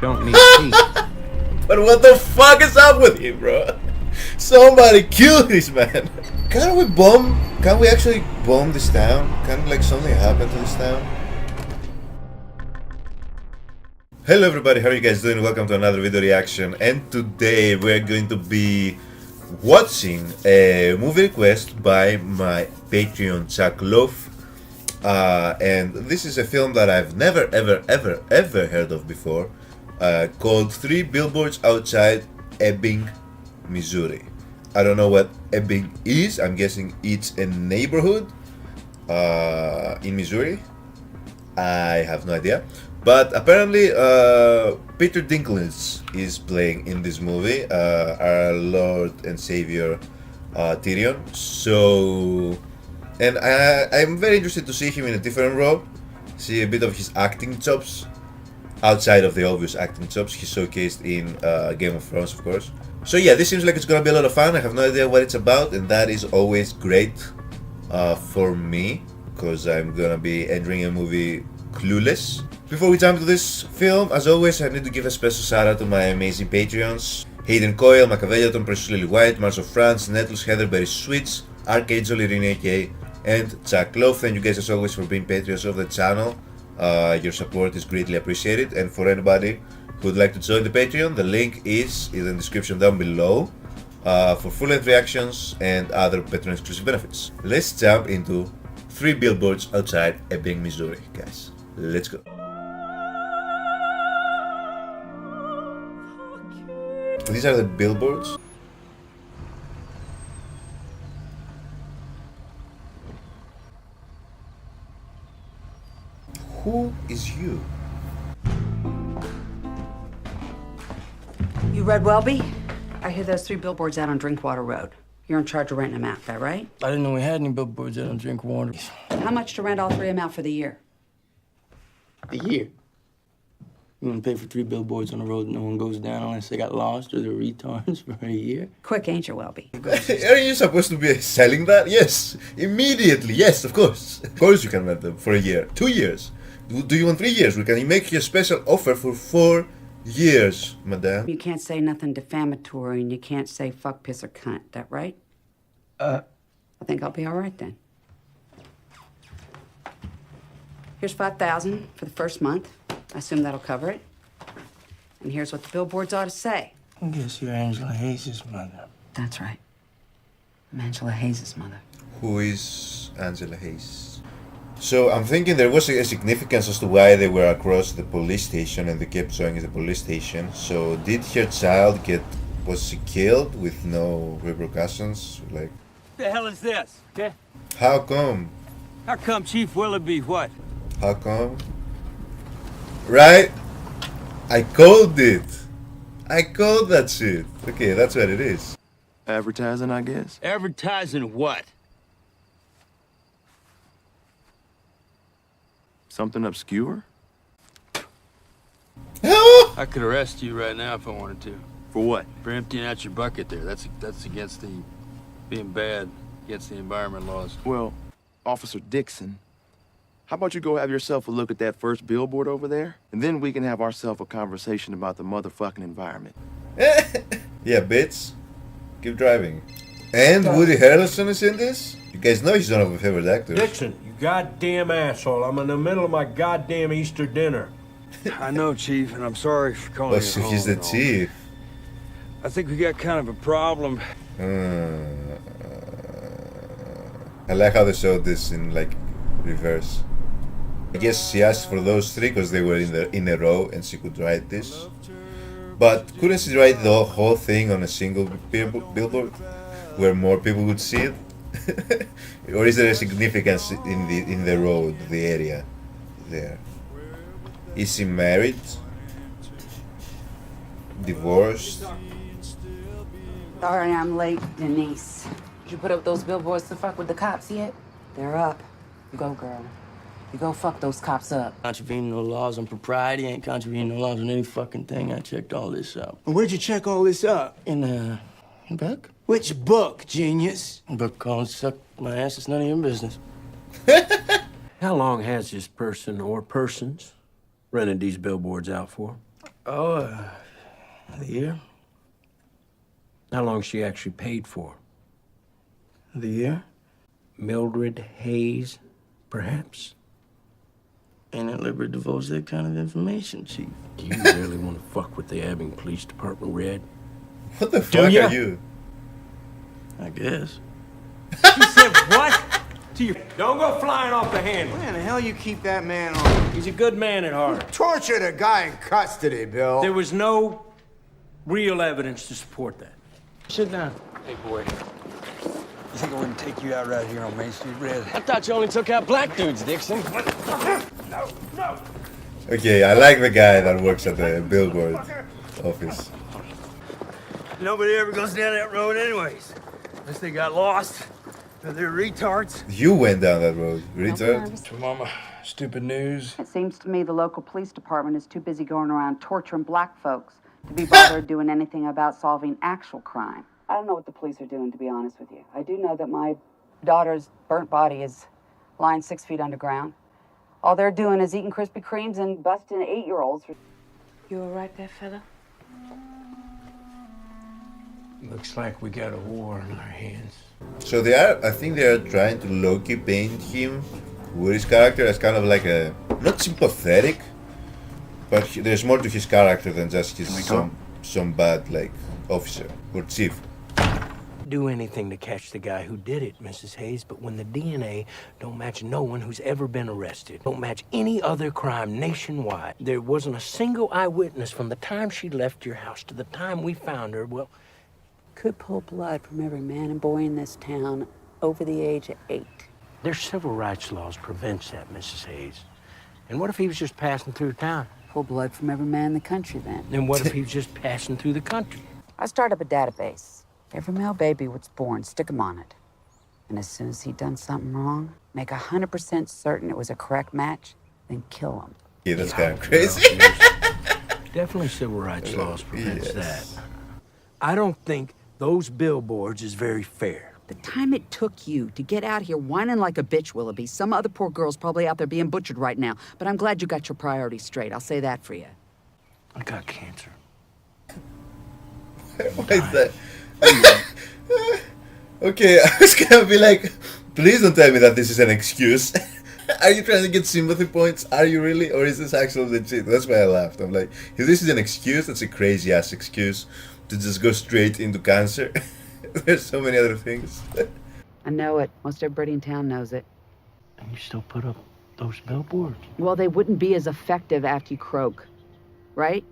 don't need peace. But what the fuck is up with you, bro? Somebody kill this man. Can we actually bomb this town? Can like something happen to this town? Hello everybody, how are you guys doing? Welcome to another video reaction, and today we're going to be watching a movie request by my Patreon Chuck Love. And this is a film that I've never ever heard of before, called 3 Billboards Outside Ebbing, Missouri. I don't know what Ebbing is. I'm guessing it's a neighborhood in Missouri. I have no idea. But apparently Peter Dinklage is playing in this movie, our Lord and Savior Tyrion. So, and I'm very interested to see him in a different role, see a bit of his acting chops, outside of the obvious acting chops he showcased in Game of Thrones, of course. So yeah, this seems like it's gonna be a lot of fun. I have no idea what it's about, and that is always great for me, because I'm gonna be entering a movie clueless. Before we jump to this film, as always, I need to give a special shout out to my amazing Patreons: Hayden Coyle, Machiavelliaton, Precious Lily White, Mars of France, Nettles, Heatherberry Switch, Archangel, Irene AK, and Chuck Love. Thank you guys as always for being Patreons of the channel. Your support is greatly appreciated, and for anybody who would like to join the Patreon, the link is in the description down below for full-length reactions and other Patreon exclusive benefits. Let's jump into 3 Billboards Outside Ebbing, Missouri, guys. Let's go. These are the billboards. Who is you? You read Welby? I hear those 3 billboards out on Drinkwater Road. You're in charge of renting them out, that right? I didn't know we had any billboards out on Drinkwater. How much to rent all 3 of them out for the year? A year? You want to pay for 3 billboards on the road that no one goes down unless they got lost or they're retards for a year? Quick, ain't you, Welby? Aren't you supposed to be selling that? Yes, immediately. Yes, of course. Of course you can rent them for a year, 2 years. Do you want 3 years? We can make you a special offer for 4 years, madame. You can't say nothing defamatory, and you can't say fuck, piss, or cunt. That right? I think I'll be all right then. Here's $5,000 for the first month. I assume that'll cover it. And here's what the billboards ought to say. I guess you're Angela Hayes' mother. That's right. I'm Angela Hayes' mother. Who is Angela Hayes? So I'm thinking there was a significance as to why they were across the police station and they kept showing the police station. So did her child was she killed with no repercussions? Like, What the hell is this? Okay. how come? How come Chief Willoughby what? How come? Right? I called it. I called that shit. Okay, that's what it is. Advertising, I guess. Advertising what? Something obscure? I could arrest you right now if I wanted to. For what? For emptying out your bucket there. That's against the being bad, against the environment laws. Well, Officer Dixon, how about you go have yourself a look at that first billboard over there? And then we can have ourselves a conversation about the motherfucking environment. Yeah, bitch. Keep driving. And Woody Harrelson is in this? You guys know he's one of my favorite actors. Dixon, you goddamn asshole. I'm in the middle of my goddamn Easter dinner. I know, Chief, and I'm sorry for calling Oh, you so home he's the and all. chief. I think we got kind of a problem. I like how they showed this in like reverse. I guess she asked for those 3 because they were in a row and she could write this. But couldn't she write the whole thing on a single billboard where more people would see it? Or is there a significance in the road, the area there? Is she married? Divorced? Sorry I'm late, Denise. Did you put up those billboards to fuck with the cops yet? They're up. You go, girl. You go fuck those cops up. Contravening no laws on propriety, ain't contravening no laws on any fucking thing. I checked all this out. Where'd you check all this up? In a book? Which book, genius? A book called Suck My Ass, It's None of Your Business. How long has this person or persons rented these billboards out for? Oh, the year? How long she actually paid for? The year? Mildred Hayes, perhaps? Ain't at liberty to divulge that kind of information, Chief. Do you really want to fuck with the Ebbing Police Department, Red? What the fuck ya? are you? I guess. You said what? To you. Don't go flying off the handle. Why in the hell you keep that man on? He's a good man at heart. Tortured a guy in custody, Bill. There was no real evidence to support that. Sit down. Hey, boy. You think I wouldn't take you out right here on Main Street, Red? I thought you only took out black dudes, Dixon. Okay, I like the guy that works at the Billboard office. Nobody ever goes down that road anyways. Unless they got lost. Or they're retards. You went down that road, retard. Mama, stupid news. It seems to me the local police department is too busy going around torturing black folks to be bothered doing anything about solving actual crime. I don't know what the police are doing, to be honest with you. I do know that my daughter's burnt body is lying 6 feet underground. All they're doing is eating Krispy Kremes and busting 8-year-olds. You all right there, fella? Looks like we got a war on our hands. So I think they are trying to low-key paint him, Woody's character, as kind of like a, not sympathetic, but there's more to his character than just his some bad, like, officer or chief. Do anything to catch the guy who did it, Mrs. Hayes, but when the DNA don't match no one who's ever been arrested, don't match any other crime nationwide, there wasn't a single eyewitness from the time she left your house to the time we found her, well, Could pull blood from every man and boy in this town over the age of 8. their civil rights laws prevents that, Mrs. Hayes. And what if he was just passing through town? Pull blood from every man in the country, then. And what if he was just passing through the country? I start up a database. Every male baby was born, stick him on it. And as soon as he'd done something wrong, make 100% certain it was a correct match, then kill him. Yeah, that's kind of crazy. Definitely civil rights laws prevents Yes. that. I don't think those billboards is very fair. The time it took you to get out here whining like a bitch, Willoughby, some other poor girl's probably out there being butchered right now. But I'm glad you got your priorities straight. I'll say that for you. I got cancer. What is that? Okay, I was gonna be like, please don't tell me that this is an excuse. Are you trying to get sympathy points? Are you really? Or is this actually legit? That's why I laughed. I'm like, if this is an excuse, that's a crazy ass excuse to just go straight into cancer. There's so many other things. I know it. Most everybody in town knows it. And you still put up those billboards? Well, they wouldn't be as effective after you croak, right?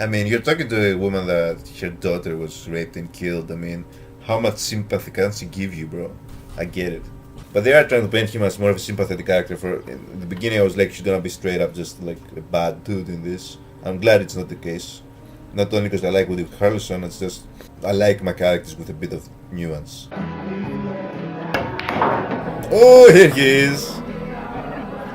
I mean, you're talking to a woman that her daughter was raped and killed. I mean, how much sympathy can she give you, bro? I get it. But they are trying to paint him as more of a sympathetic character. In the beginning, I was like, she's gonna be straight up just like a bad dude in this. I'm glad it's not the case. Not only because I like Woody Harrelson, it's just I like my characters with a bit of nuance. Oh, here he is.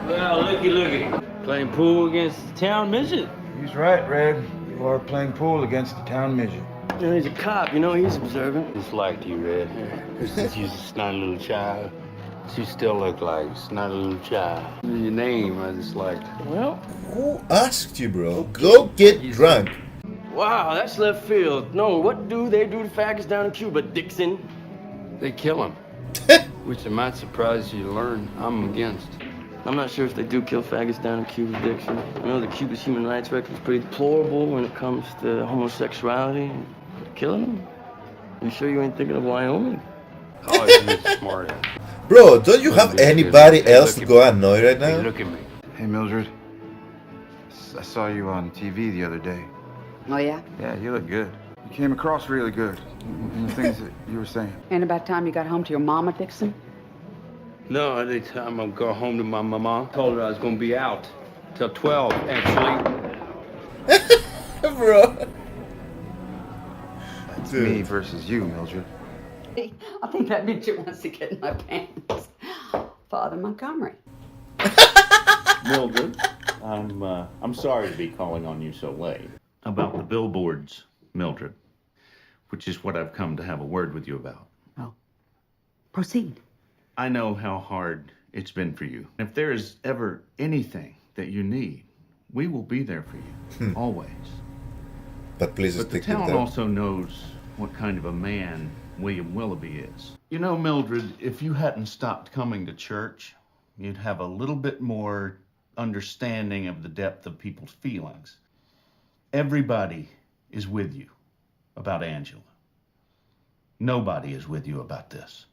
Well, looky. Playing pool against the town midget. He's right, Red. You are playing pool against the town midget. You know, he's a cop. You know, he's observant. Just like you, Red. Since you're a snotty little child, you still look like a snotty little child. Your name, I just like. Well, Who asked you, bro? Go get drunk. wow, that's left field. No, what do they do to faggots down in Cuba, Dixon? They kill him. Which it might surprise you to learn I'm against. I'm not sure if they do kill faggots down in Cuba, Dixon. I know that Cuba's human rights record is pretty deplorable when it comes to homosexuality. Killing them? You sure you ain't thinking of Wyoming? Oh, you're smart ass. Bro, don't you have anybody else to go annoy right Hey, now? look at me. Hey, Mildred. I saw you on TV the other day. Oh, yeah? Yeah, you look good. You came across really good in the things that you were saying. Ain't about time you got home to your mama, Dixon? No, every time I go home to my mama, told her I was gonna be out till 12, actually. Bro. It's me versus you, Mildred. I think that midget wants to get in my pants. Father Montgomery. Mildred, I'm sorry to be calling on you so late. About the billboards, Mildred, which is what I've come to have a word with you about. Oh. Proceed. I know how hard it's been for you. If there is ever anything that you need, we will be there for you, always. But please But the stick to town them. also knows what kind of a man William Willoughby is. You know, Mildred, if you hadn't stopped coming to church, you'd have a little bit more understanding of the depth of people's feelings. Everybody is with you about Angela. Nobody is with you about this.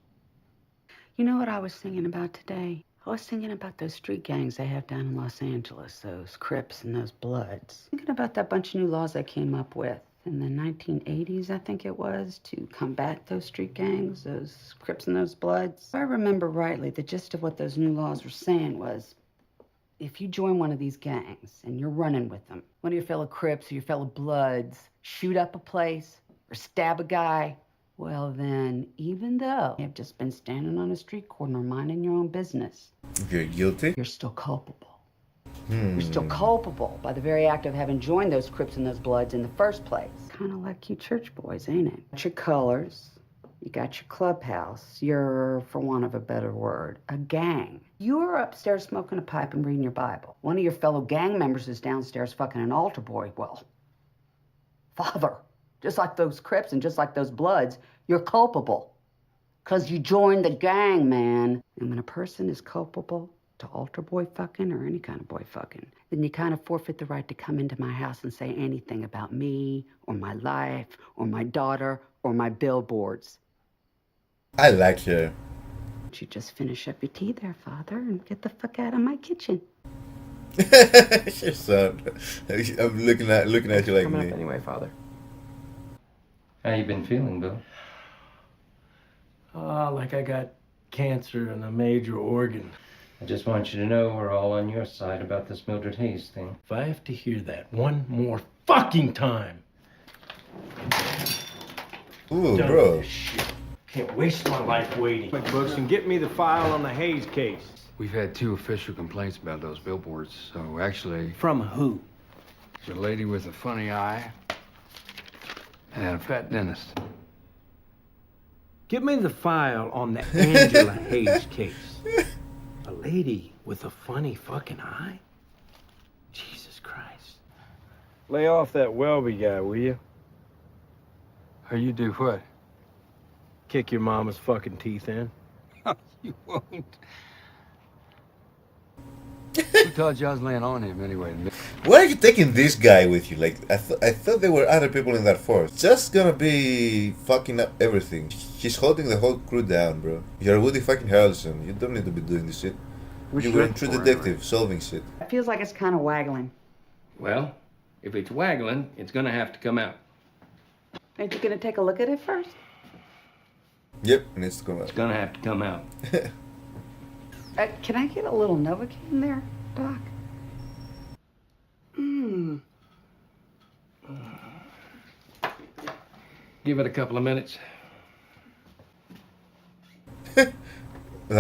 You know what I was thinking about today? I was thinking about those street gangs they have down in Los Angeles, those Crips and those Bloods. Thinking about that bunch of new laws they came up with in the 1980s, I think it was, to combat those street gangs, those Crips and those Bloods. If I remember rightly, the gist of what those new laws were saying was, if you join one of these gangs and you're running with them, one of your fellow Crips or your fellow Bloods shoot up a place or stab a guy, well then, even though you've just been standing on a street corner minding your own business, If you're guilty, you're still culpable. You're still culpable by the very act of having joined those Crips and those Bloods in the first place. Kind of like you church boys, ain't it? Got your colors, you got your clubhouse, you're, for want of a better word, a gang. You're upstairs smoking a pipe and reading your Bible. One of your fellow gang members is downstairs fucking an altar boy. Well, father, just like those Crips and just like those Bloods, you're culpable. Because you joined the gang, man. And when a person is culpable to altar boy fucking or any kind of boy fucking, then you kind of forfeit the right to come into my house and say anything about me or my life or my daughter or my billboards. I like her. Won't you just finish up your tea there, Father, and get the fuck out of my kitchen? Your son. I'm looking at you like Coming me. up anyway, Father. How you been feeling, Bill? Like I got cancer in a major organ. I just want you to know we're all on your side about this Mildred Hayes thing. If I have to hear that one more fucking time. Ooh, Done bro. with this shit. Can't waste my life waiting. Quick books and get me the file on the Hayes case. We've had 2 official complaints about those billboards, so actually, From who? there's a lady with a funny eye and a fat dentist. Give me the file on the Angela Hayes case. A lady with a funny fucking eye? Jesus Christ. Lay off that Welby guy, will you? Or you do what? Kick your mama's fucking teeth in. You won't. Who told you I was laying on him anyway? Why are you taking this guy with you? Like, I thought there were other people in that force. Just gonna be fucking up everything. He's holding the whole crew down, bro. You're Woody fucking Harrelson. You don't need to be doing this shit. You were a true detective, solving shit. It feels like it's kind of waggling. Well, if it's waggling, it's gonna have to come out. Ain't you gonna take a look at it first? Yep, it needs to come out. It's gonna have to come out. Can I get a little Novocaine there, Doc? Give it a couple of minutes. That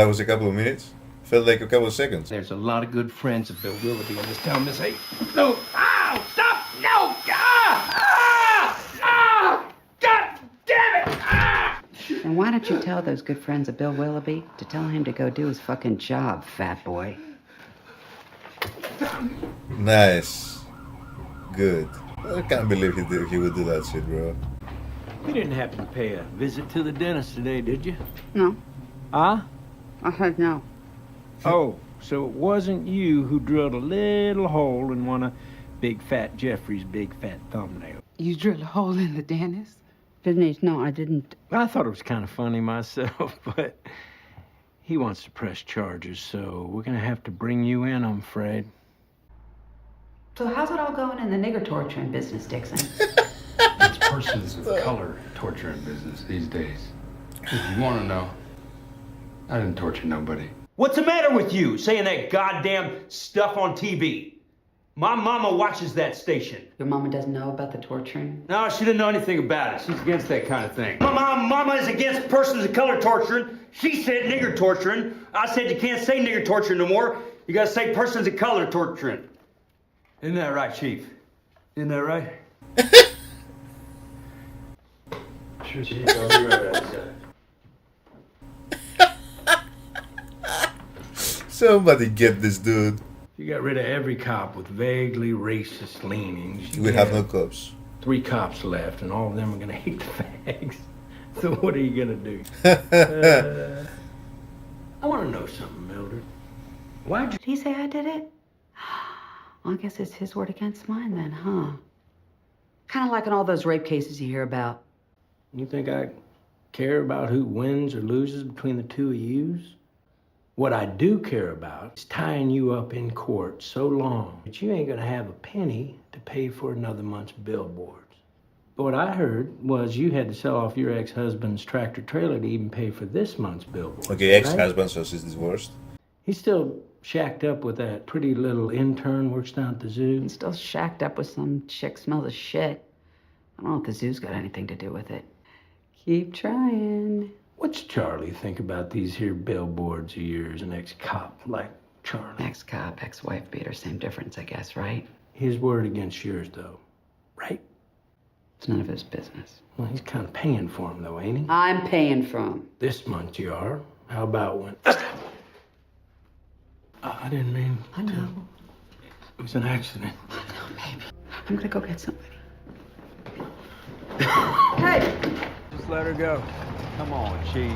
was a couple of minutes. Felt like a couple of seconds. There's a lot of good friends of Bill Willoughby in this town, Miss Hayes. No! Ow! Stop! No! God damn it! And why don't you tell those good friends of Bill Willoughby to tell him to go do his fucking job, fat boy? Nice. Good. I can't believe he would do that shit, bro. You didn't happen to pay a visit to the dentist today, did you? No. Huh? I heard no. Oh, so it wasn't you who drilled a little hole in one of Big Fat Jeffrey's big fat thumbnails. You drilled a hole in the dentist? Denise, no, I didn't. I thought it was kind of funny myself, but he wants to press charges, so we're gonna have to bring you in, I'm afraid. So how's it all going in the nigger torturing business, Dixon? It's persons of color torturing business these days. If you want to know, I didn't torture nobody. What's the matter with you saying that goddamn stuff on TV? My mama watches that station. Your mama doesn't know about the torturing? No, she didn't know anything about it. She's against that kind of thing. My mama is against persons of color torturing. She said nigger torturing. I said you can't say nigger torturing no more. You gotta say persons of color torturing. Isn't that right, Chief? Isn't that right? Sure, Chief, I'll be right outside. Somebody get this dude. She got rid of every cop with vaguely racist leanings. We have no cops. 3 cops left, and all of them are gonna hate the fags. So what are you gonna do? I want to know something, Mildred. Why'd you... Did he say I did it? Well, I guess it's his word against mine then, huh? Kind of like in all those rape cases you hear about. You think I care about who wins or loses between the two of yous? What I do care about is tying you up in court so long that you ain't gonna have a penny to pay for another month's billboards. But what I heard was you had to sell off your ex-husband's tractor trailer to even pay for this month's billboards. Okay, ex-husband, so she's divorced. He's still shacked up with that pretty little intern works down at the zoo. He's still shacked up with some chick smells of shit. I don't know if the zoo's got anything to do with it. Keep trying. What's Charlie think about these here billboards of yours? An ex-cop like Charlie. Ex-cop, ex-wife beater, same difference, I guess, right? His word against yours, though, right? It's none of his business. Well, he's kind of paying for him, though, ain't he? I'm paying for him. This month you are. How about when... I didn't mean to. I know. It was an accident. I know, baby. I'm gonna go get somebody. Hey! Just let her go. Come on, Chief.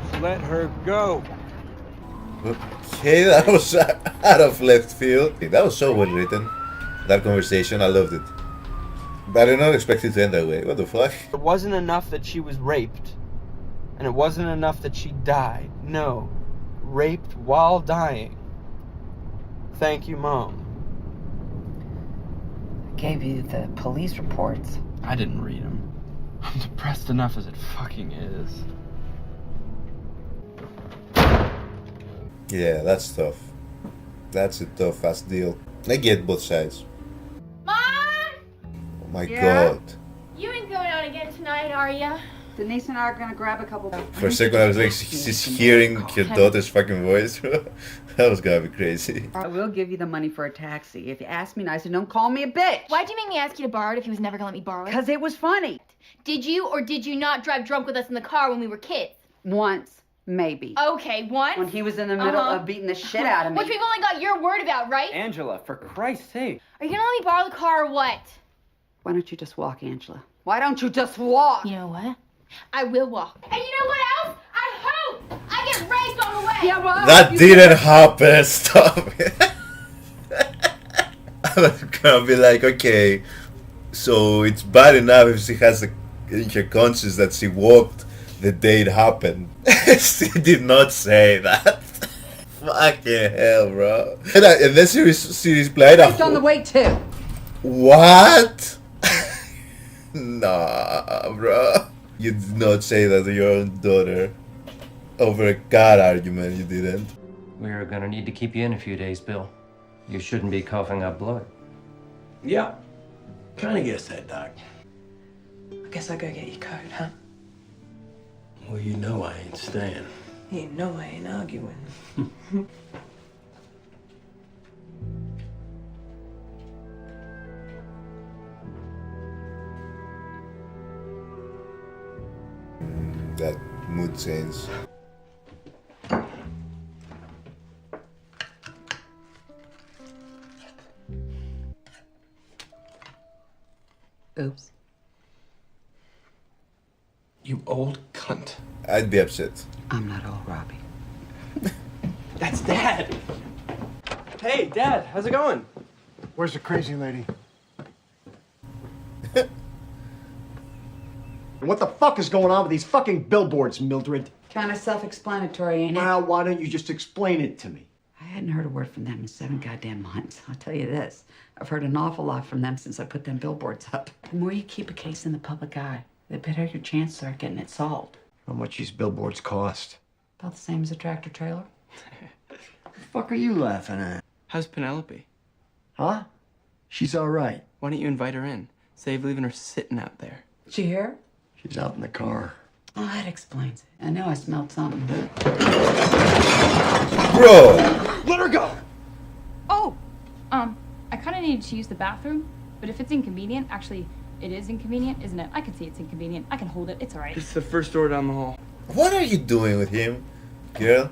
Just let her go. Okay, that was out of left field. That was so well written. That conversation, I loved it. But I did not expect it to end that way. What the fuck? It wasn't enough that she was raped. And it wasn't enough that she died. No. Raped while dying. Thank you, Mom. I gave you the police reports. I didn't read them. I'm depressed enough as it fucking is. Yeah, that's tough. That's a tough ass deal. I get both sides. Mom! Oh my Yeah? god. You ain't going out again tonight, are ya? Denise and I are gonna grab a couple. For a second I was like, she's hearing her daughter's fucking voice. That was gonna be crazy. I will give you the money for a taxi. If you ask me nicely, don't call me a bitch. Why'd you make me ask you to borrow it if he was never gonna let me borrow it? Because it was funny. Did you or did you not drive drunk with us in the car when we were kids? Once, maybe. Okay, once. When he was in the middle of beating the shit out of me. Which we've only got your word about, right? Angela, for Christ's sake. Are you gonna let me borrow the car or what? Why don't you just walk, Angela? Why don't you just walk? You know what? I will walk. And you know what else? I hope I get raped on the way. Yeah, well, That didn't happen. Stop it. I was gonna be like, okay, so it's bad enough if she has in her conscience that she walked the day it happened. She did not say that. Fucking hell, bro. And then she replied, Raped on the way too. what? Nah, bro. You did not say that to your own daughter. Over a car argument, you didn't. We're gonna need to keep you in a few days, Bill. You shouldn't be coughing up blood. Yeah. Kinda guess that, Doc. I guess I'll go get your coat, huh? Well, you know I ain't staying. You know I ain't arguing. That mood change. Oops. You old cunt. I'd be upset. I'm not old, Robbie. That's Dad. Hey, Dad, how's it going? Where's the crazy lady? What the fuck is going on with these fucking billboards, Mildred? Kind of self-explanatory, ain't it? Well, why don't you just explain it to me? I hadn't heard a word from them in 7 goddamn months. I'll tell you this. I've heard an awful lot from them since I put them billboards up. The more you keep a case in the public eye, the better your chances are getting it solved. How much these billboards cost? About the same as a tractor trailer. What the fuck are you laughing at? How's Penelope? Huh? She's all right. Why don't you invite her in? Save leaving her sitting out there. Did you hear? She's out in the car. Oh, that explains it. I know I smelled something. Bro! Let her go! Oh! I kind of needed to use the bathroom, but if it's inconvenient, actually, it is inconvenient, isn't it? I can see it's inconvenient. I can hold it. It's all right. It's the first door down the hall. What are you doing with him, girl?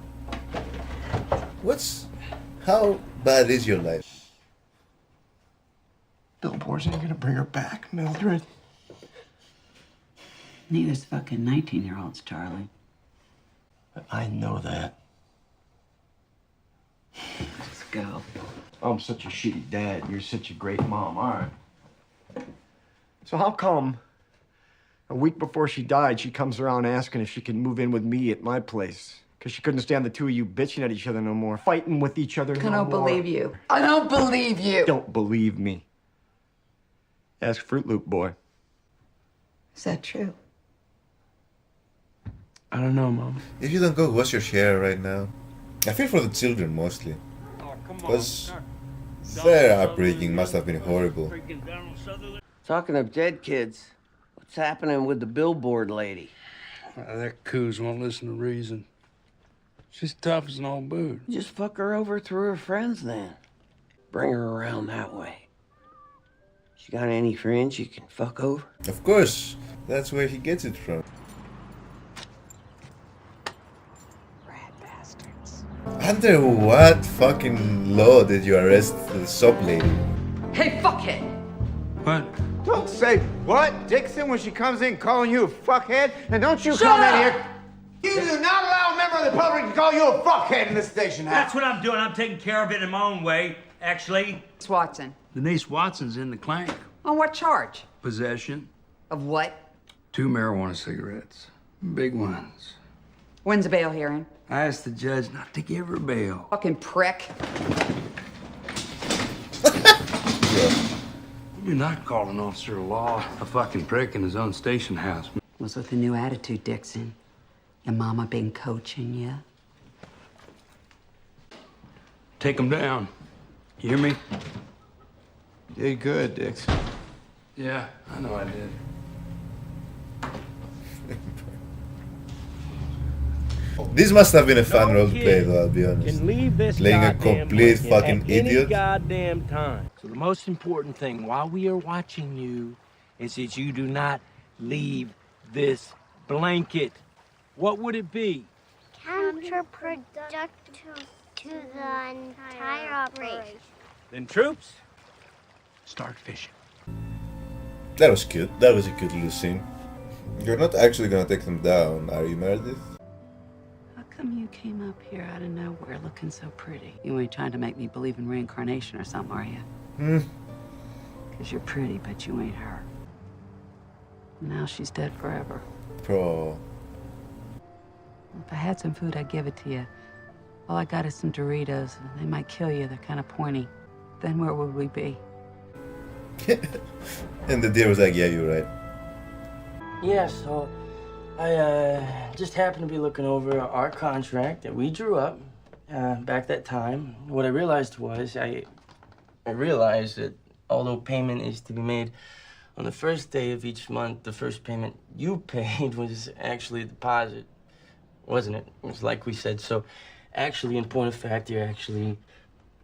How bad is your life? Billboards ain't gonna bring her back, Mildred. Neither's fucking 19-year-olds, Charlie. I know that. Let's go. I'm such a shitty dad, and you're such a great mom. All right. So how come a week before she died, she comes around asking if she can move in with me at my place? Because she couldn't stand the two of you bitching at each other no more, fighting with each other I don't believe you. I don't believe you. Don't believe me. Ask Fruit Loop Boy. Is that true? I don't know, Mom. If you don't go wash your hair right now, I feel for the children mostly. Because their upbringing must have been horrible. Talking of dead kids, what's happening with the billboard lady? That coos won't listen to reason. She's tough as an old boot. Just fuck her over through her friends then. Bring her around that way. She got any friends you can fuck over? Of course, that's where he gets it from. Under what fucking law did you arrest the shop lady? Hey, fuckhead! What? Don't say what, Dixon, when she comes in calling you a fuckhead. And don't you Shut come up! in here. You do not allow a member of the public to call you a fuckhead in this station house. That's what I'm doing. I'm taking care of it in my own way, actually. It's Watson. Denise Watson's in the clank. On what charge? Possession. Of what? 2 marijuana cigarettes. Big ones. When's the bail hearing? I asked the judge not to give her bail. Fucking prick. You're not calling an officer of law a fucking prick in his own station house. What's with the new attitude, Dixon? Your mama been coaching you? Take him down. You hear me? Did good, Dixon. Yeah, I know I did. This must have been a fun role to play, though, I'll be honest. Can leave this Playing a goddamn complete blanket fucking at idiot. Any goddamn time. So the most important thing while we are watching you is that you do not leave this blanket. What would it be? Counterproductive to the entire operation. Then troops, start fishing. That was cute. That was a cute little scene. You're not actually gonna take them down, are you, Meredith? How come you came up here out of nowhere looking so pretty? You ain't trying to make me believe in reincarnation or something, are you? Because you're pretty, but you ain't her. Now she's dead forever. Pro. If I had some food, I'd give it to you. All I got is some Doritos. They might kill you. They're kind of pointy. Then where would we be? And the deer was like, yeah, you're right. Yeah, so I just happened to be looking over our contract that we drew up back that time. What I realized was I realized that although payment is to be made on the first day of each month, the first payment you paid was actually a deposit, wasn't it? It was like we said. So actually, in point of fact, you're actually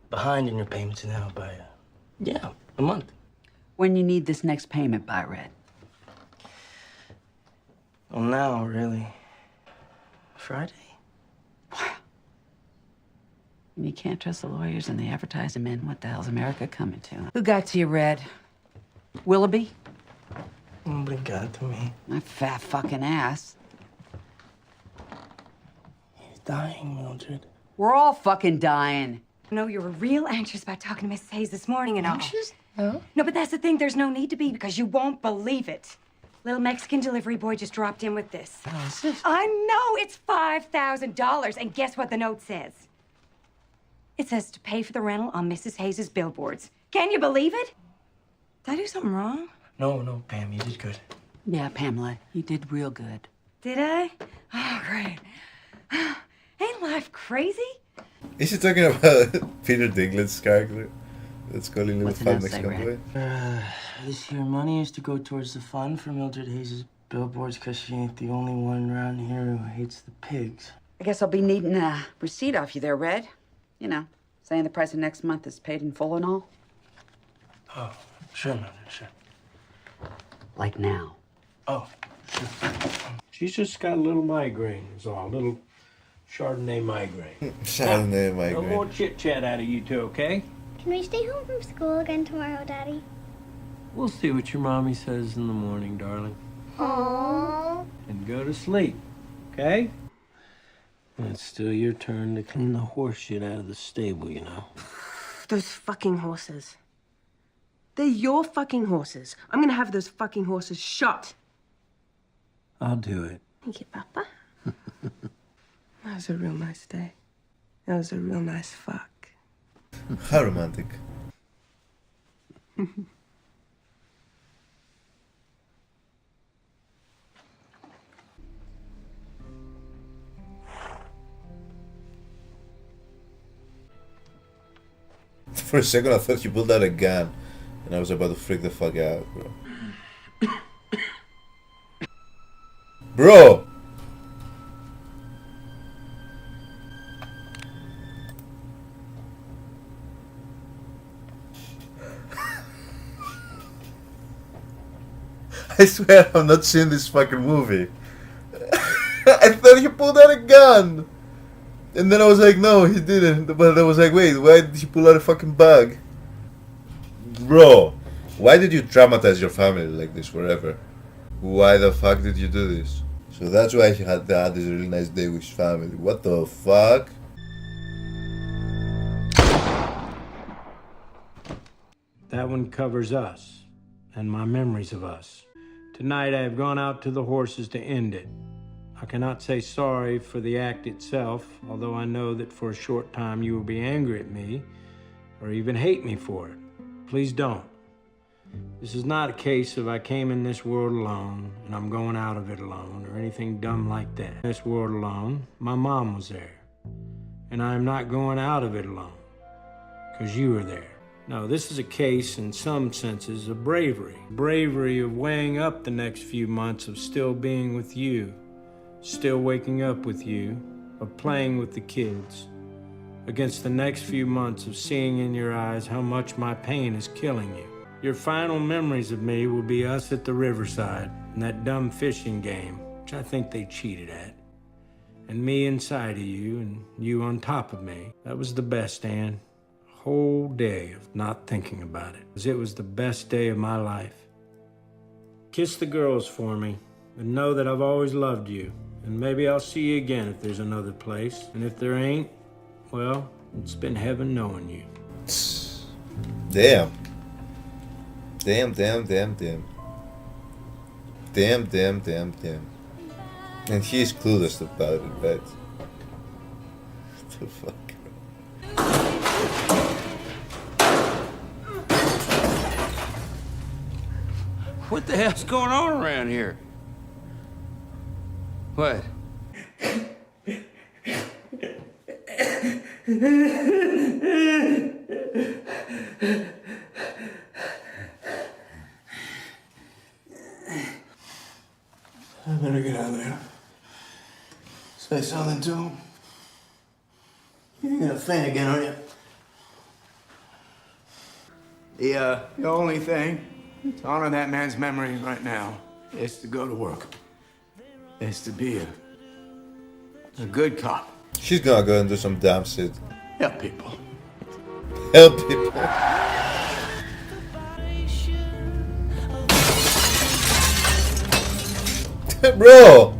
behind in your payments now by, a month. When you need this next payment by, Red? Well, now, really. Friday? You can't trust the lawyers and the advertising men. What the hell's America coming to? Who got to you, Red? Willoughby? Nobody got to me. My fat fucking ass. He's dying, Mildred. We're all fucking dying. No, you were real anxious about talking to Mrs. Hayes this morning and all. Anxious? No. No, but that's the thing. There's no need to be because you won't believe it. Little Mexican delivery boy just dropped in with this. How's this? I know it's $5,000, and guess what the note says? It says to pay for the rental on Mrs. Hayes's billboards. Can you believe it? Did I do something wrong? No, Pam, you did good. Yeah, Pamela, you did real good. Did I? Oh, great. Ain't life crazy? Is he talking about Peter Dinklage's character? Let's call him Little What's the Fat note say, Mexican boy. This here money is to go towards the fund for Mildred Hayes' billboards because she ain't the only one around here who hates the pigs. I guess I'll be needing a receipt off you there, Red. You know, saying the price of next month is paid in full and all. Oh, sure, Mildred, sure. Like now. Oh, sure. She's just got a little migraine, is all. A little Chardonnay migraine. Chardonnay No migraine. more chit-chat out of you two, okay? Can we stay home from school again tomorrow, Daddy? We'll see what your mommy says in the morning, darling. Aww. And go to sleep, okay? And it's still your turn to clean the horse shit out of the stable, you know. Those fucking horses. They're your fucking horses. I'm gonna have those fucking horses shot. I'll do it. Thank you, Papa. That was a real nice day. That was a real nice fuck. How romantic. For a second I thought you pulled out a gun and I was about to freak the fuck out, bro. Bro! I swear I've not seen this fucking movie. I thought he pulled out a gun! And then I was like, no, he didn't. But I was like, wait, why did he pull out a fucking bag? Bro, why did you traumatize your family like this forever? Why the fuck did you do this? So that's why he had this really nice day with his family. What the fuck? That one covers us and my memories of us. Tonight I have gone out to the horses to end it. I cannot say sorry for the act itself, although I know that for a short time you will be angry at me or even hate me for it. Please don't. This is not a case of I came in this world alone and I'm going out of it alone or anything dumb like that. In this world alone, my mom was there. And I am not going out of it alone because you were there. No, this is a case, in some senses, of bravery. Bravery of weighing up the next few months of still being with you, still waking up with you, of playing with the kids, against the next few months of seeing in your eyes how much my pain is killing you. Your final memories of me will be us at the riverside, in that dumb fishing game, which I think they cheated at, and me inside of you, and you on top of me. That was the best, Ann. Whole day of not thinking about it, because it was the best day of my life. Kiss the girls for me, and know that I've always loved you, and maybe I'll see you again if there's another place, and if there ain't, well, it's been heaven knowing you. Damn. Damn, damn, damn, damn. Damn, damn, damn, damn. And he's clueless about it, right? What the fuck? What the hell's going on around here? What? I better get out of there. Say something to him. You ain't gonna faint again, are you? The only thing to honor that man's memory right now is to go to work. Is to be a good cop. She's gonna go and do some damn shit. Help people. Help people. Bro!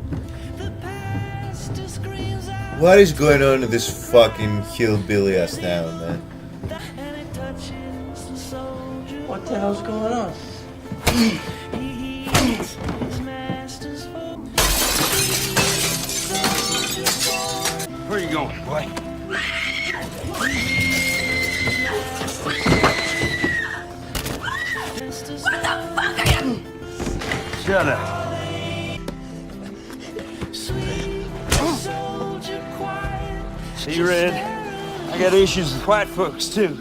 What is going on in this fucking hillbilly ass town, man? What the hell's going on? Where are you going, boy? What the fuck are you? Shut up. See, Red, I got issues with white folks, too.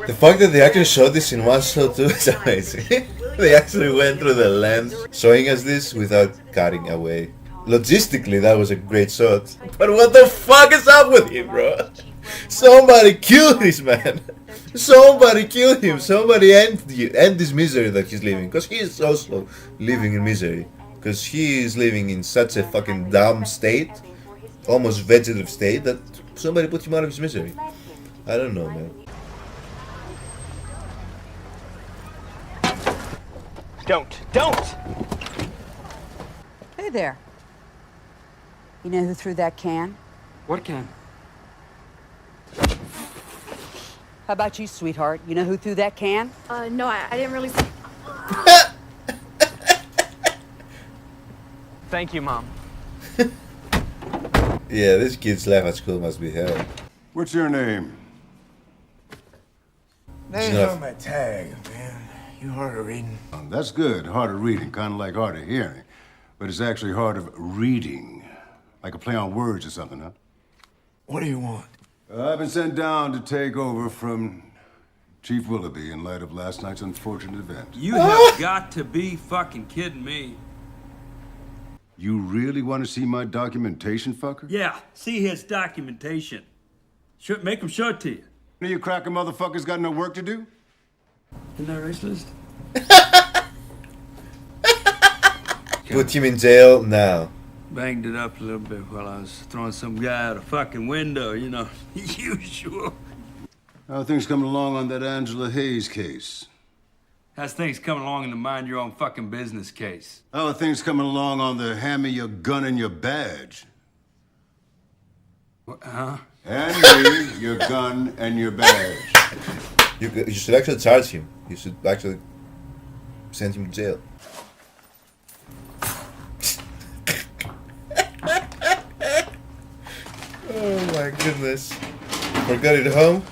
The fact that they actually shot this in one shot too is amazing. They actually went through the lens showing us this without cutting away. Logistically, that was a great shot. But what the fuck is up with him, bro? Somebody kill this man. Somebody kill him. Somebody end this misery that he's living. Because he is also living in misery. Because he is living in such a fucking dumb state, almost vegetative state, that somebody put him out of his misery. I don't know, man. Don't! Hey there. You know who threw that can? What can? How about you, sweetheart? You know who threw that can? No, I didn't really see. Thank you, Mom. Yeah, this kid's life at school must be hell. What's your name? Name's on my tag, man. You hard of reading. That's good. Hard of reading, kind of like hard of hearing. But it's actually hard of reading. Like a play on words or something, huh? What do you want? I've been sent down to take over from Chief Willoughby in light of last night's unfortunate event. You have got to be fucking kidding me. You really want to see my documentation, fucker? Yeah, see his documentation. Make him show it to you. You cracker motherfuckers got no work to do? Isn't that racist? Put him in jail now. Banged it up a little bit while I was throwing some guy out a fucking window, you know, usual. How are things coming along on that Angela Hayes case? How's things coming along in the mind your own fucking business case? How are things coming along on the hand me your gun and your badge? What, huh? Hand me your gun and your badge. You should actually charge him. You should actually send him to jail. Oh my goodness. Forgot it home?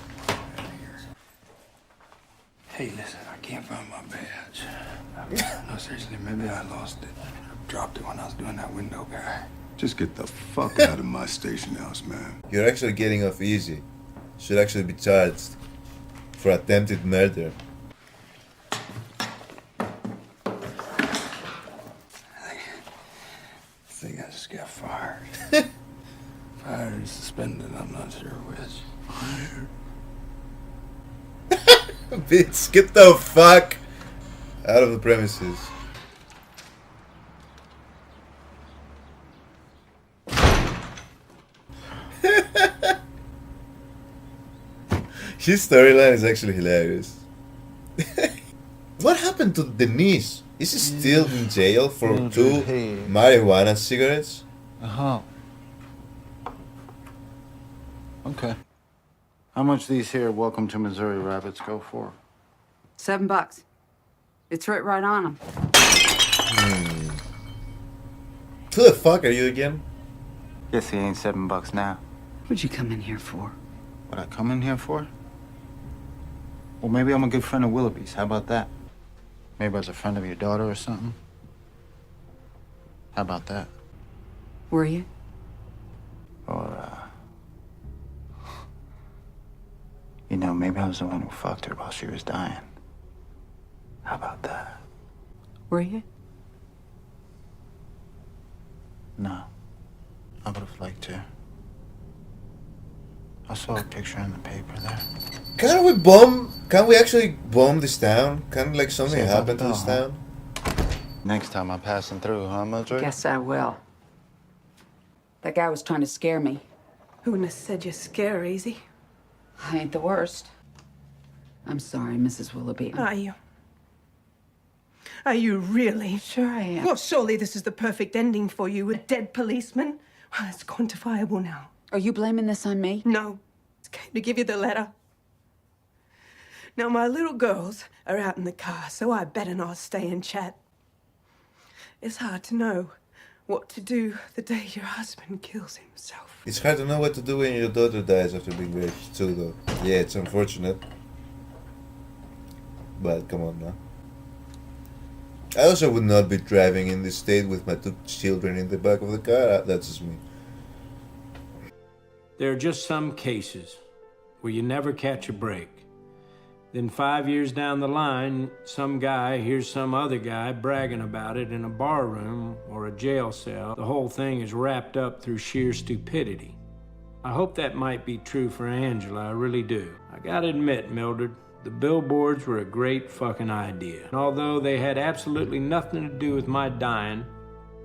Hey, listen, I can't find my badge. No, seriously, maybe I lost it. Dropped it when I was doing that window guy. Just get the fuck out of my station house, man. You're actually getting off easy. Should actually be charged for attempted murder. I think I just got fired. Fired or suspended, I'm not sure which. Bitch, get the fuck out of the premises. His storyline is actually hilarious. What happened to Denise? Is he still in jail for 2 marijuana cigarettes? Uh-huh. Okay. How much these here Welcome to Missouri rabbits go for? $7. It's right on them. Who the fuck are you again? Guess he ain't $7 now. What'd you come in here for? What I come in here for? Well, maybe I'm a good friend of Willoughby's. How about that? Maybe I was a friend of your daughter or something. How about that? Were you? Or, you know, maybe I was the one who fucked her while she was dying. How about that? Were you? No. I would have liked to. I saw a picture in the paper there. Can we actually bomb this town? Can like something happen to this town? Next time I'm passing through, huh, Mildred? Guess I will. That guy was trying to scare me. Who wouldn't have said you're scary, Easy? I ain't the worst. I'm sorry, Mrs. Willoughby. Are you? Are you really? Sure I am. Well, surely this is the perfect ending for you, a dead policeman. Well, it's quantifiable now. Are you blaming this on me? No. I came to give you the letter. Now, my little girls are out in the car, so I better not stay and chat. It's hard to know what to do the day your husband kills himself. It's hard to know what to do when your daughter dies after being raped too, though. Yeah, it's unfortunate. But come on now. I also would not be driving in this state with my 2 children in the back of the car. That's just me. There are just some cases where you never catch a break. Then 5 years down the line, some guy hears some other guy bragging about it in a bar room or a jail cell. The whole thing is wrapped up through sheer stupidity. I hope that might be true for Angela, I really do. I gotta admit, Mildred, the billboards were a great fucking idea. And although they had absolutely nothing to do with my dying,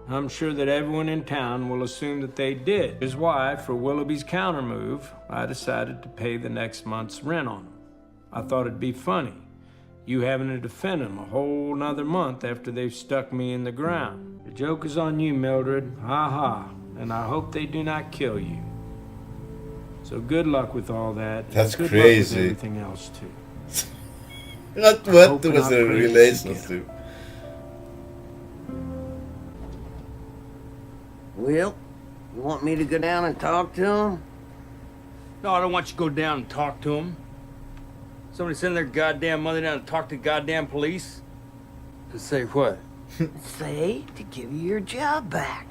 I'm sure that everyone in town will assume that they did. Which is why, for Willoughby's counter move, I decided to pay the next month's rent on them. I thought it'd be funny, you having to defend them a whole nother month after they've stuck me in the ground. The joke is on you, Mildred, ha, and I hope they do not kill you. So good luck with all that. That's good crazy. Luck with everything else too. What was the relation to? Will, you want me to go down and talk to him? No, I don't want you to go down and talk to him. Somebody send their goddamn mother down to talk to goddamn police? To say what? Say, to give you your job back.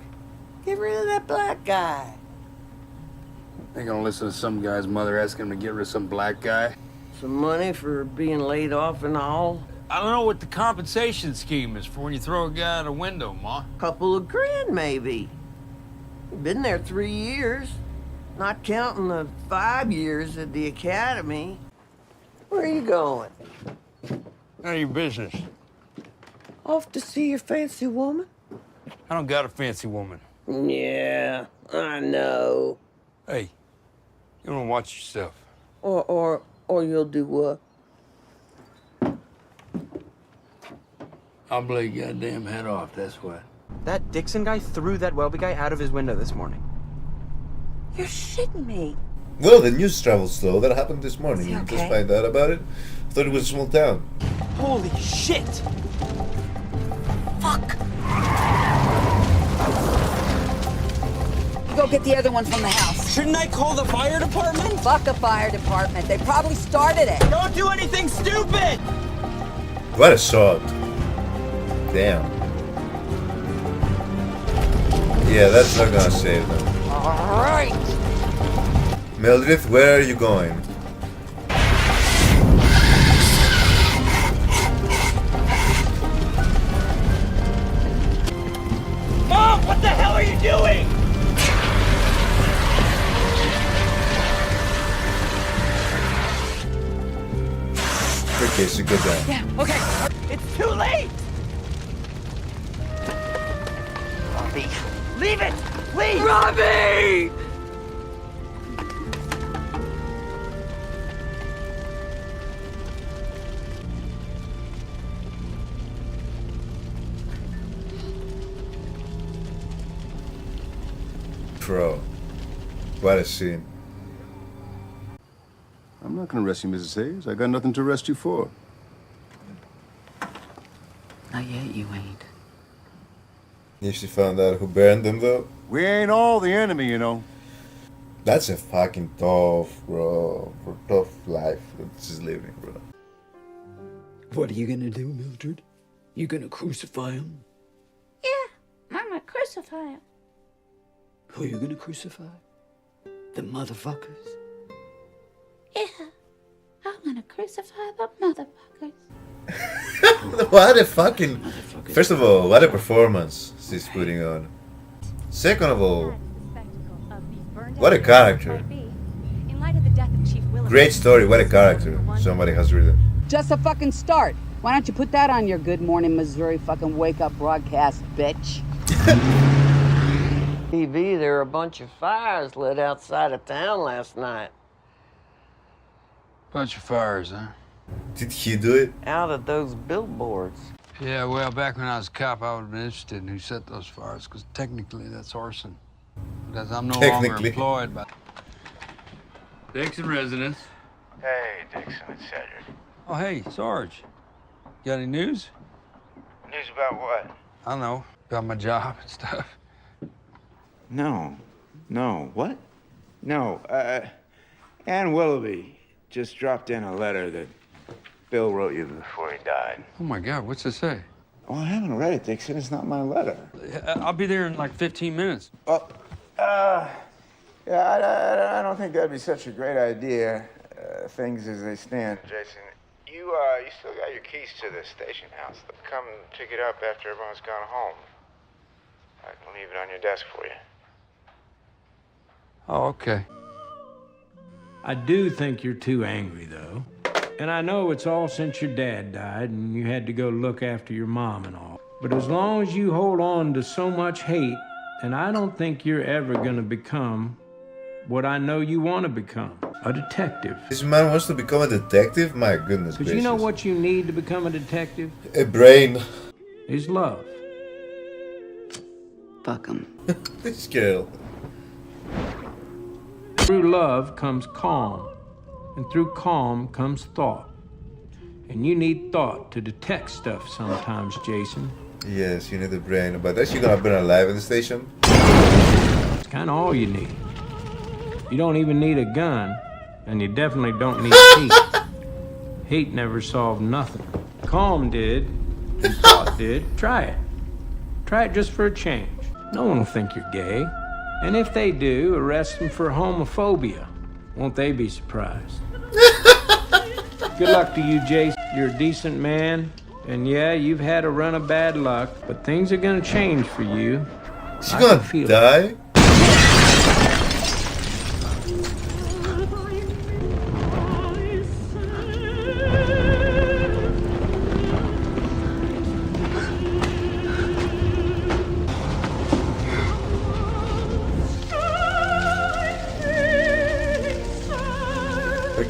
Get rid of that black guy. They gonna listen to some guy's mother asking him to get rid of some black guy? Some money for being laid off and all. I don't know what the compensation scheme is for when you throw a guy out a window, Ma. Couple of grand, maybe. You've been there 3 years. Not counting the 5 years at the academy. Where are you going? None of your business. Off to see your fancy woman? I don't got a fancy woman. Yeah, I know. Hey, you wanna watch yourself. Or you'll do what? I'll blow your goddamn head off, that's what. That Dixon guy threw that Welby guy out of his window this morning. You're shitting me. Well, the news travels slow. That happened this morning. Is he You okay? just find out about it. I thought it was a small town. Holy shit! Fuck. Go get the other one from the house. Shouldn't I call the fire department? Fuck a fire department. They probably started it. Don't do anything stupid! What a shot. Damn. Yeah, that's not gonna save them. All right. Mildred, where are you going? Mom, what the hell are you doing? Okay, so go down. Yeah, okay. It's too late! Robbie, leave it! Please! Robbie! Bro, what a scene. I'm not gonna arrest you, Mrs. Hayes. I got nothing to arrest you for. Not yet, you ain't. If she found out who burned them, though. We ain't all the enemy, you know. That's a fucking tough, bro. For tough life that she's living, bro. What are you gonna do, Mildred? You gonna crucify him? Yeah, I'm gonna crucify him. Who are you gonna crucify? The motherfuckers? Yeah, I'm gonna crucify the motherfuckers. What a fucking... First of all, what a performance she's putting on. Second of all, what a character. Great story, what a character somebody has written. Just a fucking start. Why don't you put that on your Good Morning Missouri fucking wake up broadcast, bitch? TV, there were a bunch of fires lit outside of town last night. Bunch of fires, huh? Did he do it? Out of those billboards. Yeah, well, back when I was a cop, I would have been interested in who set those fires, because technically that's arson. Because I'm no longer employed by Dixon residence. Hey, Dixon, it's Cedric. Oh, hey, Sarge. Got any news? News about what? I don't know, about my job and stuff. No. What? No, Ann Willoughby just dropped in a letter that Bill wrote you before he died. Oh, my God, what's it say? Well, I haven't read it, Dixon. It's not my letter. I'll be there in like 15 minutes. Yeah, I don't think that'd be such a great idea, things as they stand. Jason, you still got your keys to the station house. Come pick it up after everyone's gone home. I can leave it on your desk for you. Oh, okay. I do think you're too angry, though. And I know it's all since your dad died and you had to go look after your mom and all. But as long as you hold on to so much hate, and I don't think you're ever gonna become what I know you want to become, a detective. This man wants to become a detective? My goodness gracious. Because you know what you need to become a detective? A brain. Is love. Fuck him. This girl. Through love comes calm, and through calm comes thought. And you need thought to detect stuff sometimes, Jason. Yes, you need a brain, but is she gonna burn alive in the station? It's kind of all you need. You don't even need a gun, and you definitely don't need hate. Hate never solved nothing. Calm did, and thought did. Try it. Try it just for a change. No one will think you're gay. And if they do, arrest them for homophobia. Won't they be surprised? Good luck to you, Jason. You're a decent man. And yeah, you've had a run of bad luck, but things are gonna change for you. She's gonna die?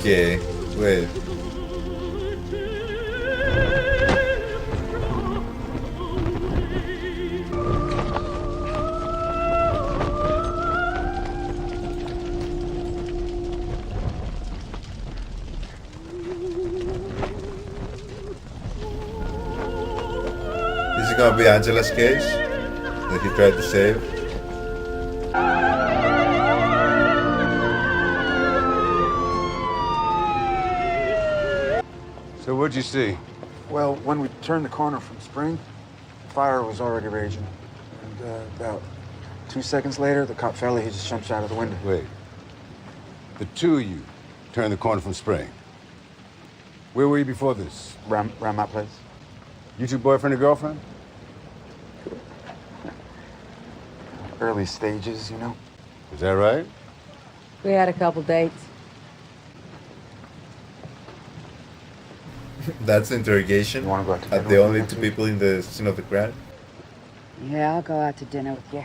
Okay, wait. This is gonna be Angela's case that he tried to save. So what'd you see? Well, when we turned the corner from Spring, fire was already raging. And about 2 seconds later, the cop fella, he just jumps out of the window. Wait. The two of you turned the corner from Spring. Where were you before this? Around my place. You two boyfriend and girlfriend? Early stages, you know. Is that right? We had a couple dates. That's interrogation. You wanna go out to Are dinner the with only me? two people in the scene of the crime? Yeah, I'll go out to dinner with you.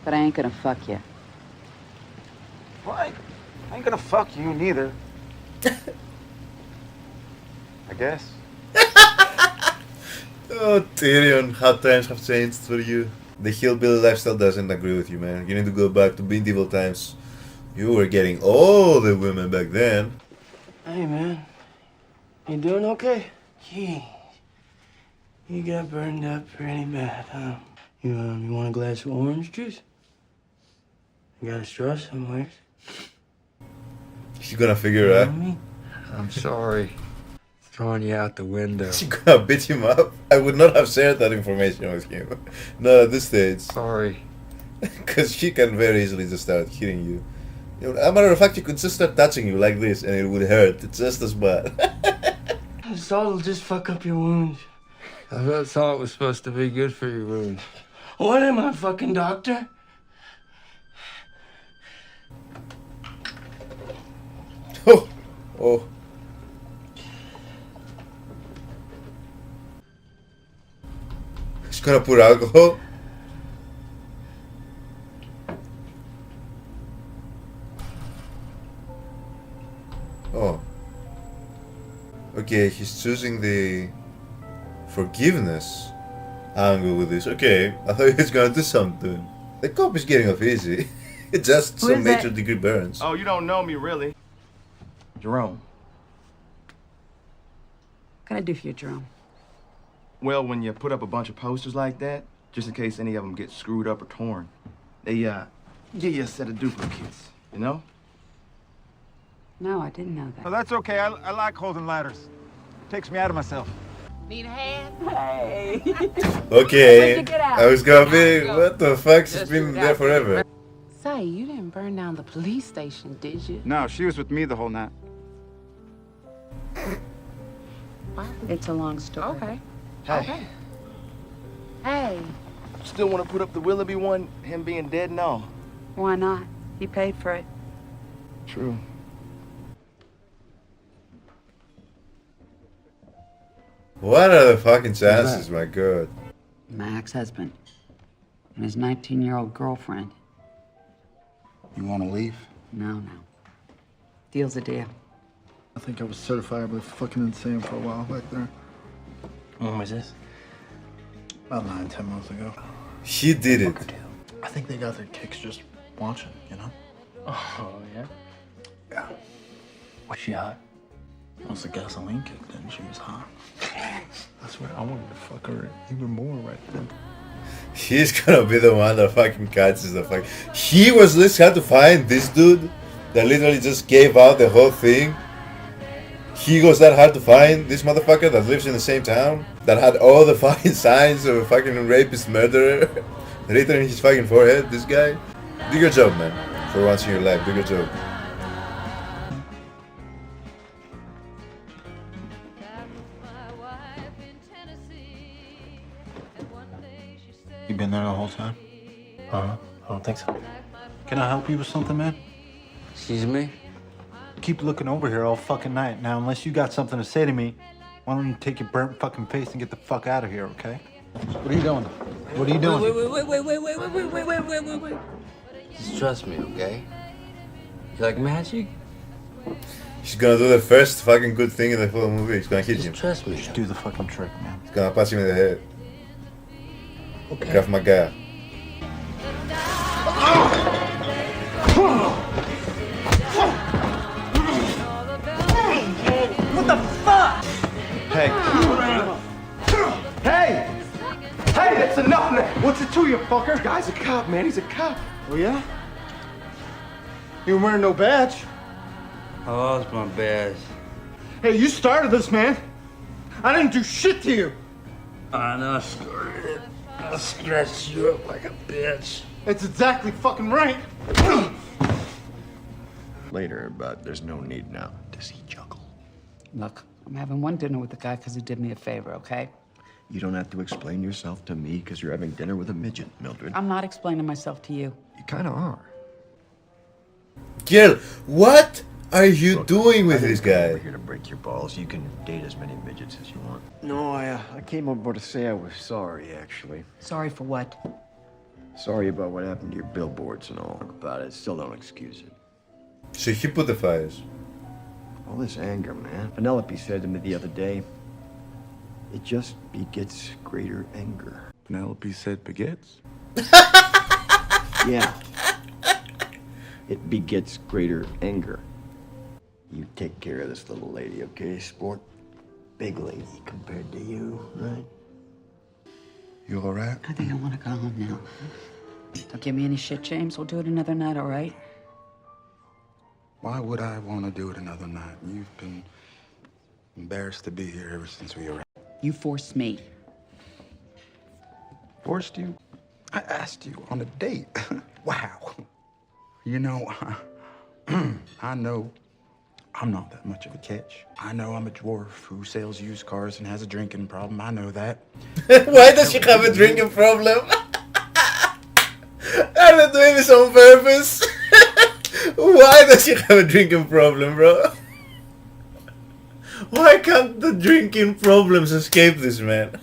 But I ain't gonna fuck you. Well, I ain't gonna fuck you neither. I guess. Oh, Tyrion, how times have changed for you. The hillbilly lifestyle doesn't agree with you, man. You need to go back to medieval times. You were getting all the women back then. Hey, man. You doing okay? Gee, you got burned up pretty bad, huh? You want a glass of orange juice? I got a straw somewhere. She's gonna figure it out. I'm sorry. Throwing you out the window. She's gonna beat him up. I would not have shared that information with him. Not at this stage. Sorry. Because she can very easily just start hitting you. As a matter of fact, she could just start touching you like this and it would hurt. It's just as bad. Salt will just fuck up your wounds. I thought salt was supposed to be good for your wounds. What am I, fucking doctor? Oh. Oh. She's gonna put alcohol. Oh. Okay, he's choosing the forgiveness angle with this. Okay, I thought he was gonna do something. The cop is getting off easy. It's just Who some is that? major degree burns. Oh, you don't know me, really. Jerome. What can I do for you, Jerome? Well, when you put up a bunch of posters like that, just in case any of them get screwed up or torn, they, give you a set of duplicates, you know? No, I didn't know that. Oh, that's okay. I like holding ladders. Takes me out of myself. Need a hand? Hey. Okay, When'd you get out? I was gonna be, what the fuck? She's been there forever. Say, you didn't burn down the police station, did you? No, she was with me the whole night. It's a long story. Okay. Hey. Okay. Hey. Still want to put up the Willoughby one, him being dead and all? Why not? He paid for it. True. What are the fucking chances, my god? My ex-husband and his 19-year-old girlfriend. You want to leave? No. Deal's a deal. I think I was certifiably fucking insane for a while back there. When was this? About 9-10 months ago. He did it. I think they got their kicks just watching, you know? Oh, yeah? Yeah. Was she hot? Once the gasoline kicked in, she was hot. That's where I wanted to fuck her even more right then. He's gonna be the one that fucking catches the fuck. He was literally had to find this dude that literally just gave out the whole thing. He was that hard to find, this motherfucker that lives in the same town, that had all the fucking signs of a fucking rapist murderer written in his fucking forehead. This guy, do your job, man. For once in your life, do your job. You been there the whole time? I don't think so. Can I help you with something, man? Excuse me? Keep looking over here all fucking night. Now, unless you got something to say to me, why don't you take your burnt fucking face and get the fuck out of here, okay? What are you doing? What are you doing? Wait. Just trust me, okay? You like magic? He's gonna do the first fucking good thing in the whole movie. He's gonna hit him. Trust me. Just do the fucking trick, man. He's gonna punch him in the head. Okay. Krav Maga. What the fuck? Hey. Hey! Hey, that's enough, man! What's it to you, fucker? Guy's a cop, man. He's a cop. Oh, yeah? You weren't wearing no badge. I lost my badge. Hey, you started this, man. I didn't do shit to you. I know I started it. I scratched you up like a bitch. That's exactly fucking right. Later, but there's no need now. Does he juggle? Look, I'm having one dinner with the guy because he did me a favor, okay? You don't have to explain yourself to me because you're having dinner with a midget, Mildred. I'm not explaining myself to you. You kind of are. Gil, what are you doing with this guy? I'm here to break your balls. You can date as many midgets as you want. No, I came on board to say I was sorry, actually. Sorry for what? Sorry about what happened to your billboards and all. About it. Still don't excuse it. So he put the fires. All this anger, man. Penelope said to me the other day, it just begets greater anger. Penelope said begets? Yeah. It begets greater anger. You take care of this little lady, okay, sport? Big lady compared to you, right? You all right? I think I want to go home now. Don't give me any shit, James. We'll do it another night, all right? Why would I want to do it another night? You've been embarrassed to be here ever since we arrived. You forced me. Forced you? I asked you on a date. Wow. You know, I know I'm not that much of a catch. I know I'm a dwarf who sells used cars and has a drinking problem. I know that. Why does she have a drinking problem? Are they doing this on purpose? Why does she have a drinking problem, bro? Why can't the drinking problems escape this man?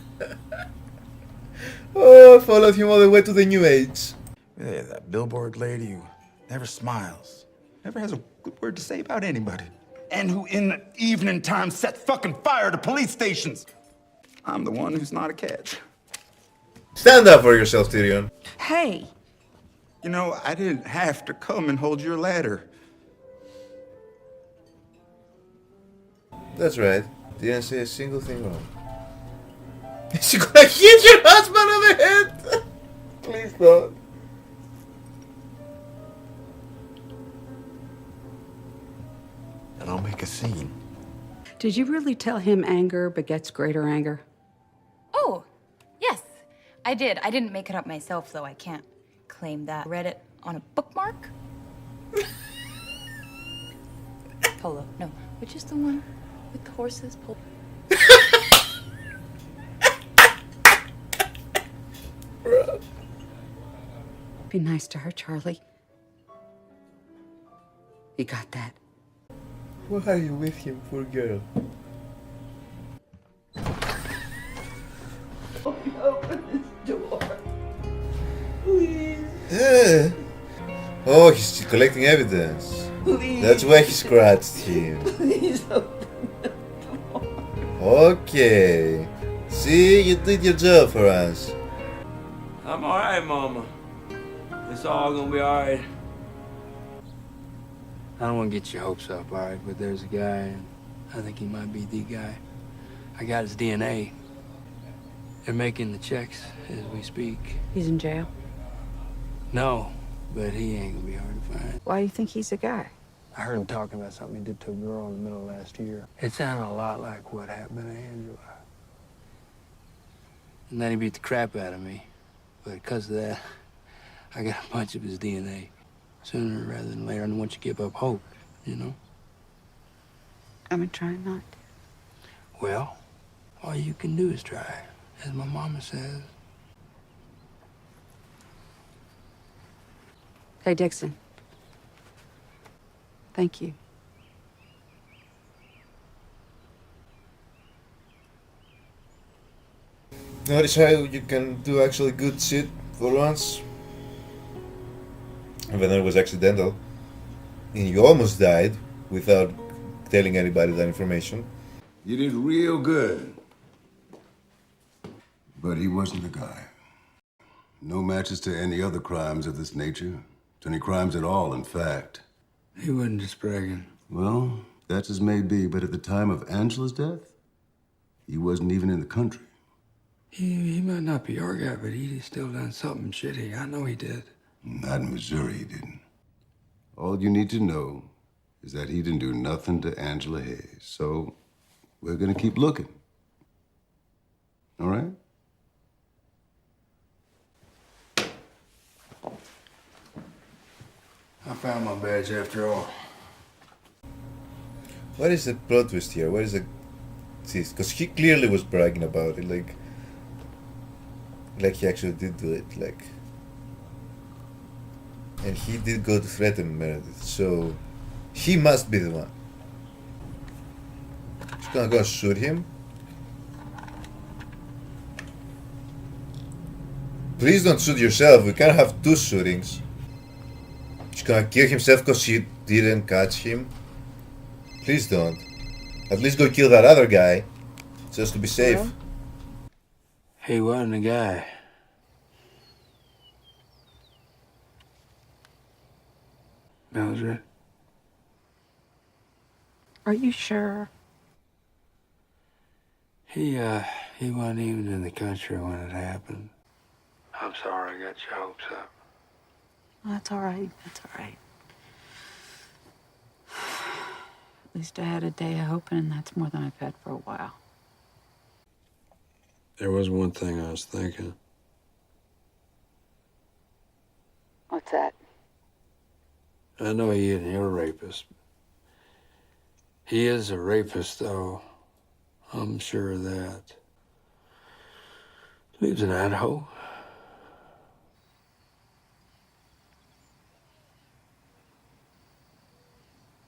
Oh, followed him all the way to the new age. Yeah, that billboard lady who never smiles, never has a good word to say about anybody, and who in the evening time set fucking fire to police stations. I'm the one who's not a catch. Stand up for yourself, Tyrion. Hey! You know, I didn't have to come and hold your ladder. That's right. Didn't say a single thing wrong. Is she gonna hit your husband on the head? Please don't. And I'll make a scene. Did you really tell him anger begets greater anger? Oh, yes, I did. I didn't make it up myself, though. I can't claim that. I read it on a bookmark. Polo. No, which is the one with the horses? Polo. Be nice to her, Charlie. You got that? Why are you with him, poor girl? Oh, he's collecting evidence. Please. That's why he scratched him. Please open the door. Okay. See, you did your job for us. I'm alright, Mama. It's all gonna be alright. I don't want to get your hopes up, alright? But there's a guy, and I think he might be the guy. I got his DNA. They're making the checks as we speak. He's in jail. No, but he ain't gonna be hard to find. Why do you think he's a guy? I heard him talking about something he did to a girl in the middle of last year. It sounded a lot like what happened to Angela. And then he beat the crap out of me. But because of that, I got a bunch of his DNA. Sooner rather than later, I don't want you to give up hope, you know? I'm gonna try not to. Well, all you can do is try, as my mama says. Hey, Dixon. Thank you. Notice how you can do actually good shit for once? Even though it was accidental. And you almost died without telling anybody that information. You did real good. But he wasn't the guy. No matches to any other crimes of this nature. To any crimes at all, in fact. He wasn't just bragging. Well, that's as may be, but at the time of Angela's death, he wasn't even in the country. He might not be our guy, but he still done something shitty. I know he did. Not in Missouri, he didn't. All you need to know is that he didn't do nothing to Angela Hayes. So we're gonna keep looking. All right? I found my badge after all. What is the plot twist here? What is the... Because he clearly was bragging about it, like he actually did do it, like... And he did go to threaten Meredith, so... He must be the one. She's gonna go shoot him? Please don't shoot yourself, we can't have two shootings. She's gonna kill himself because she didn't catch him? Please don't. At least go kill that other guy, just to be safe. Well, he wasn't a guy. Mildred? Are you sure? He wasn't even in the country when it happened. I'm sorry I got your hopes up. That's all right. That's all right. At least I had a day of hoping, and that's more than I've had for a while. There was one thing I was thinking. What's that? I know he isn't your rapist. He is a rapist, though. I'm sure of that. Lives in Idaho.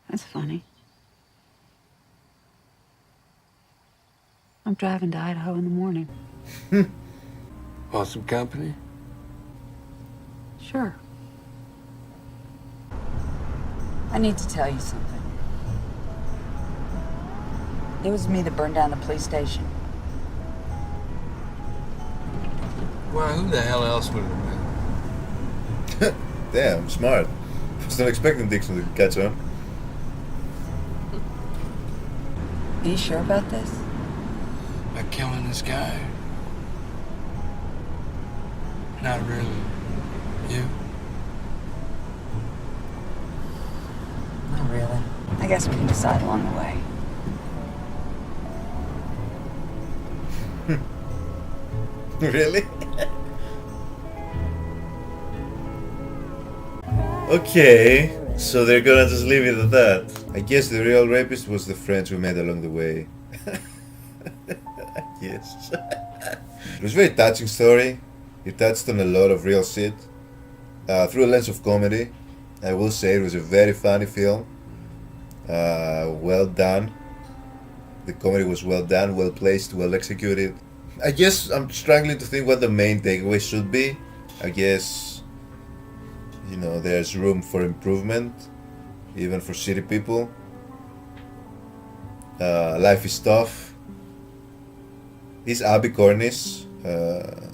That's funny. I'm driving to Idaho in the morning. Want some company? Sure. I need to tell you something. It was me that burned down the police station. Well, who the hell else would it have been? Damn, smart. I was not expecting Dixon to catch on. Are you sure about this? By killing this guy? Not really. You? Not really. I guess we can decide along the way. Really? Okay, so they're gonna just leave it at that. I guess the real rapist was the friends we met along the way. Yes. It was a very touching story. It touched on a lot of real shit. Through a lens of comedy. I will say it was a very funny film. Well done. The comedy was well done, well placed, well executed. I guess I'm struggling to think what the main takeaway should be. I guess you know, there's room for improvement, even for city people. Life is tough. Is Abby Cornish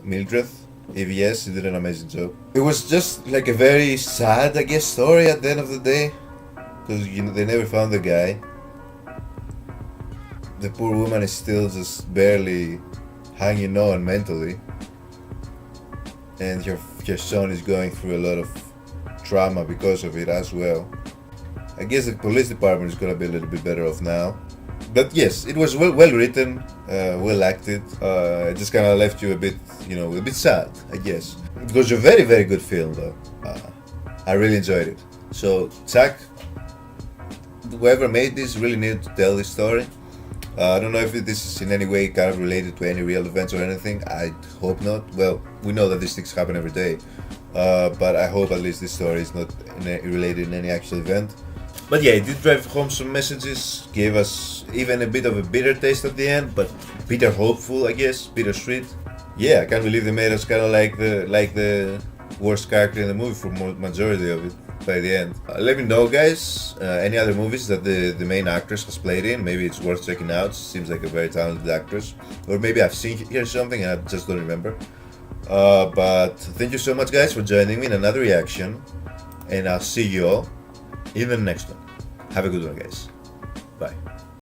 Mildred? If yes, she did an amazing job. It was just like a very sad, I guess, story at the end of the day, because you know, they never found the guy. The poor woman is still just barely hanging on mentally, and her son is going through a lot of trauma because of it as well. I guess the police department is gonna be a little bit better off now. But yes, it was well written, well acted. It just kind of left you a bit, you know, a bit sad, I guess. It was a very, very good film, though. I really enjoyed it. So, Chuck, whoever made this really needed to tell this story. I don't know if this is in any way kind of related to any real events or anything. I hope not. Well, we know that these things happen every day. But I hope at least this story is not related in any actual event. But yeah, it did drive home some messages, gave us even a bit of a bitter taste at the end, but bitter hopeful, I guess, bittersweet. Yeah, I can't believe they made us kind of like the worst character in the movie for majority of it by the end. Let me know, guys, any other movies that the main actress has played in. Maybe it's worth checking out. Seems like a very talented actress, or maybe I've seen here something and I just don't remember. But thank you so much, guys, for joining me in another reaction, and I'll see you all in the next one. Have a good one, guys. Bye.